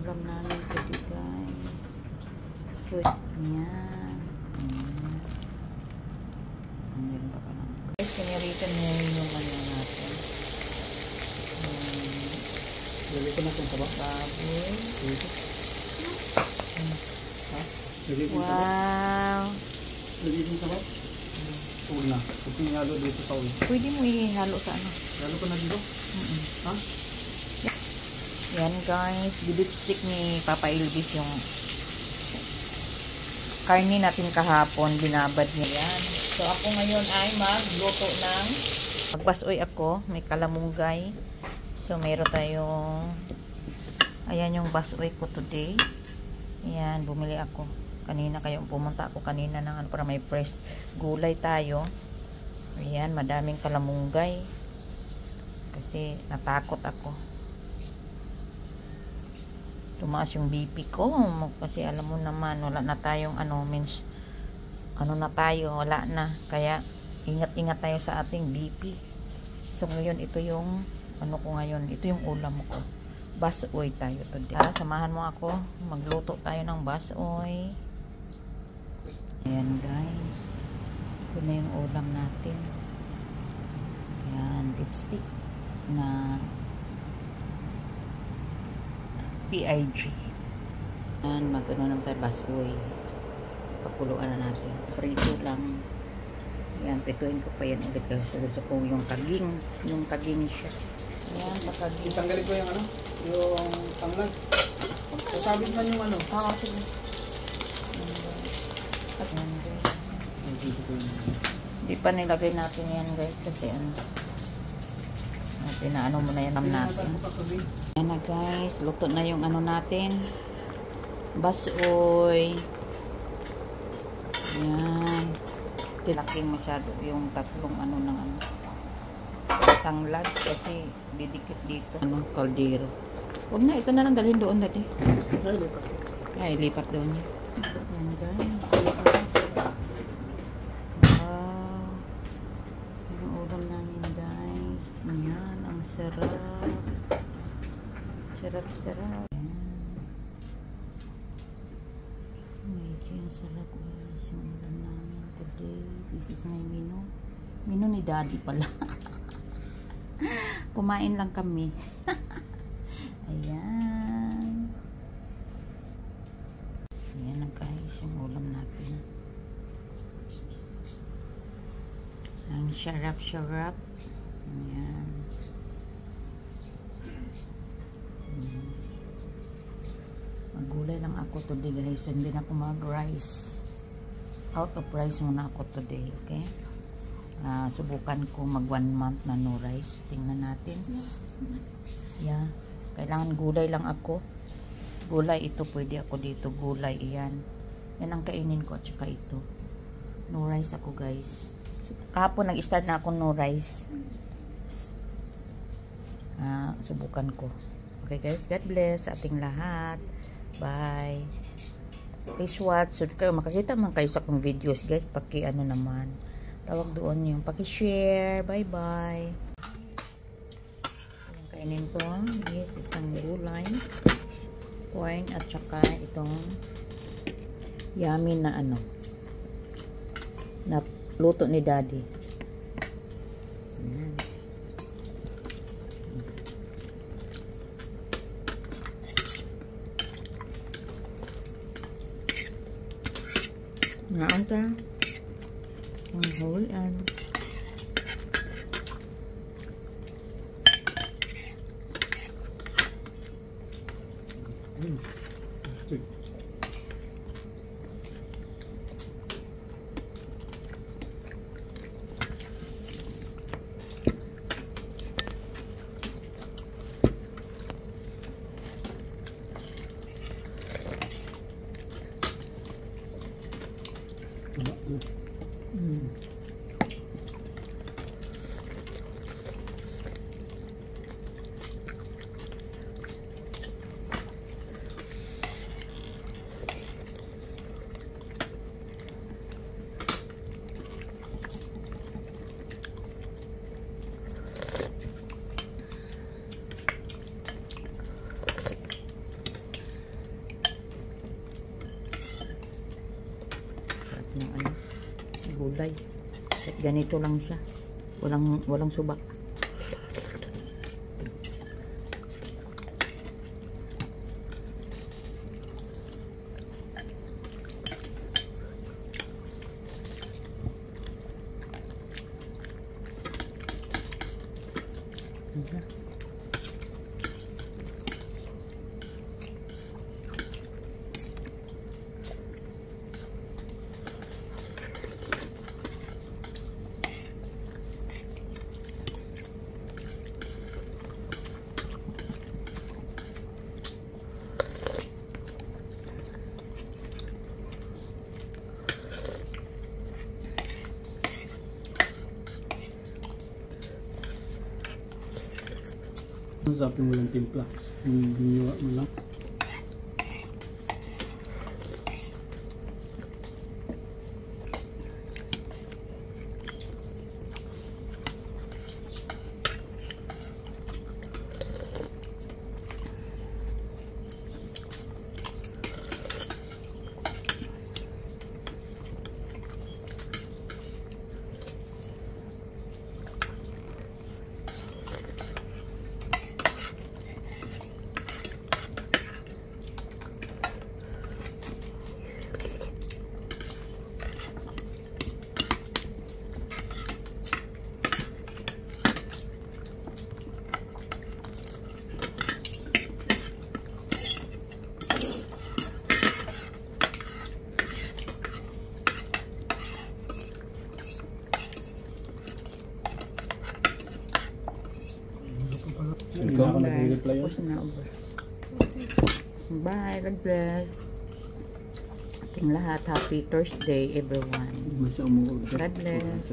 ulam namin today guys. So, yan. Ayan pa lang. Guys, siniritan na yung ano natin. Lagi ko na itong sabak. Baboy. Wow! Wow! Lagi itong sabak? Huwag na. Huwag nang ihalo dito sa ulo. Pwede mo ihalo sa ano? Ihalo ko na dito? Ha? Yan guys, dipstick ni Papa Elvis yung karne natin kahapon, binabad niya yan. So ako ngayon ay magluto ng magbasoy ako, may kalamunggay. So meron tayong ayan yung basoy ko today. Ayan, bumili ako. Kanina pumunta ako kanina ng ano para may fresh gulay tayo. Ayan, madaming kalamunggay. Kasi natakot ako. Tumaas yung BP ko kasi alam mo naman wala na tayong wala na, kaya ingat-ingat tayo sa ating BP. So ngayon ito yung ito yung ulam ko, basoy tayo today. Samahan mo ako, magluto tayo ng basoy. Ayan guys, ito na yung ulam natin. Ayan, lipstick na PIG. Yan, magano naman tayo basoy. Papuluan na natin. Prito lang. Yan, prituin ko pa yan ulit kasi gusto ko yung kaging siya. Yan, pakaging. Itanggalin ko yung yung tanglag. Sasabit man yung Oo, sige. Hindi pa nilagay natin yan guys kasi pinaano muna yan natin. Ayan na guys, luto na yung natin, basoy. Ayan, tilaking masyado yung tatlong tanglad kasi didikit dito kaldero. Huwag na, ito na lang dalhin doon dati. Ay, lipat doon. Ayan guys, wow, yung ulam namin guys. Ayan, ang sarap. Sarap. Medyo sarap guys yung ulam namin today. This is my menu. Menu ni Daddy pala. Kumain lang kami. Ayan. Ayan na guys yung ulam natin. Ang sarap. Ayan. Maggulay lang ako today guys. Hindi na ako mag-rice. Out of rice muna ako today. Okay? Subukan ko mag 1 month na no rice. Tingnan natin. Yeah. Kailangan gulay lang ako. Gulay ito. Pwede ako dito. Gulay. Iyan. Yan ang kainin ko. At saka ito. No rice ako guys. Kahapon nag-start na ako no rice. Subukan ko. Okay guys, God bless sa ating lahat. Bye. Please watch. So kayo makakita man kayo sa akong videos guys. Naman. Tawag doon yung paki-share. Bye bye. Yung kainin ko. Yes, isang gulay. Corn at saka itong yummy na na luto ni Daddy. Ayan. Naanta ang whole malunggay. At ganito lang siya. Walang subak. Sabi mo lang timpla. Biniwa mo lang. Ikaw ang nag-reply yun? Tapos na over. Bye, God bless. Ating lahat, happy Thursday everyone. Masya Allah. God bless.